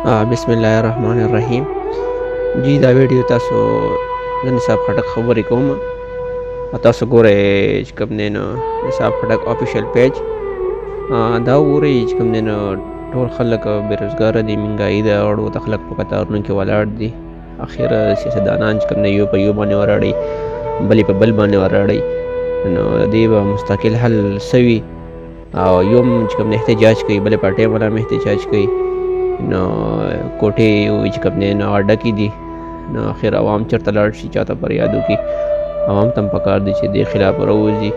بسم الله الرحمن الرحیم. جی دا ویډیو تاسو د نصاب خټک خبرې کوم. تاسو ګورئ چې کوم دی نو نصاب خټک آفیشیل پیج دا وګورئ چې کوم دی نو ټول خلک بېروزګاره دي، مهنګایي ده، اړو ته خلک په قطارونو کې ولاړ دي. اخر سیاستدانان چې کوم دی یو په یو باندې وراړئ، بل په بل باندې وراړئ، نو د دې به مستقل حل سوي او یو چې کوم دی احتجاج کوي، بلې پارټۍ والا هم احتجاج کوي، نو کوټې وایي چې کوم دی نو هغه ډکې دي. نو اخر عوام چېرته لاړ شي، چاته فریاد وکړي. عوام ته هم پکار دي چې دې خلاف راووځي،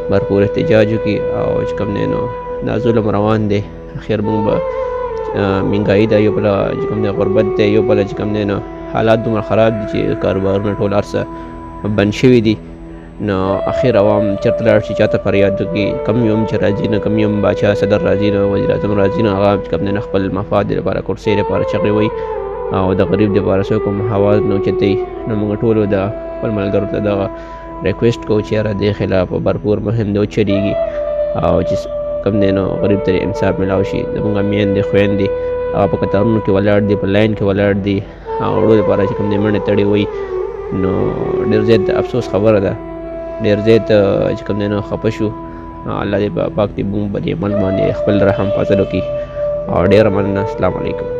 بھرپور احتجاج وکړي او چې کوم دی نو دا ظلم روان دی. اخر موږ به مهنګایي ده، یو بله چې کوم دی غربت دی، یو بله چې کوم دی نو حالات دومره خراب دي چې کاروبارونه ټول هر څه بند شوي دي. نو اخر عوام چېرته لاړ شي، چاته فریاد وکړي. کم یو هم چې راځي نه، کم یو هم باچا صدر راځي نه، وزیر اعظم راځي نه، هغه چې کوم دی خپل مفاد لپاره، کرسۍ لپاره چغې وایي او د غریب دپاره څوک هم اواز نه اوچتوي. نو موږ ټولو د خپل ملګرو ته دغه ریکویسټ کوو چې یاره دې خلاف بھرپور مهم دی وچلېږي او چې کوم دی نو غریب ته انصاف میلاو شي. زموږ میندې خویندې هغه په قطارونو کې ولاړ دي، په لاین کې ولاړ دي او وړو دپاره چې کوم دی منډې تړې وایي. نو ډېر زیات د افسوس خبره ده، ډېر زیات چې کوم دی نو خفه شو. الله دې پاک دې موږ په دې عمل باندې خپل رحم فضل وکړي او ډېره مننه. السلام علیکم.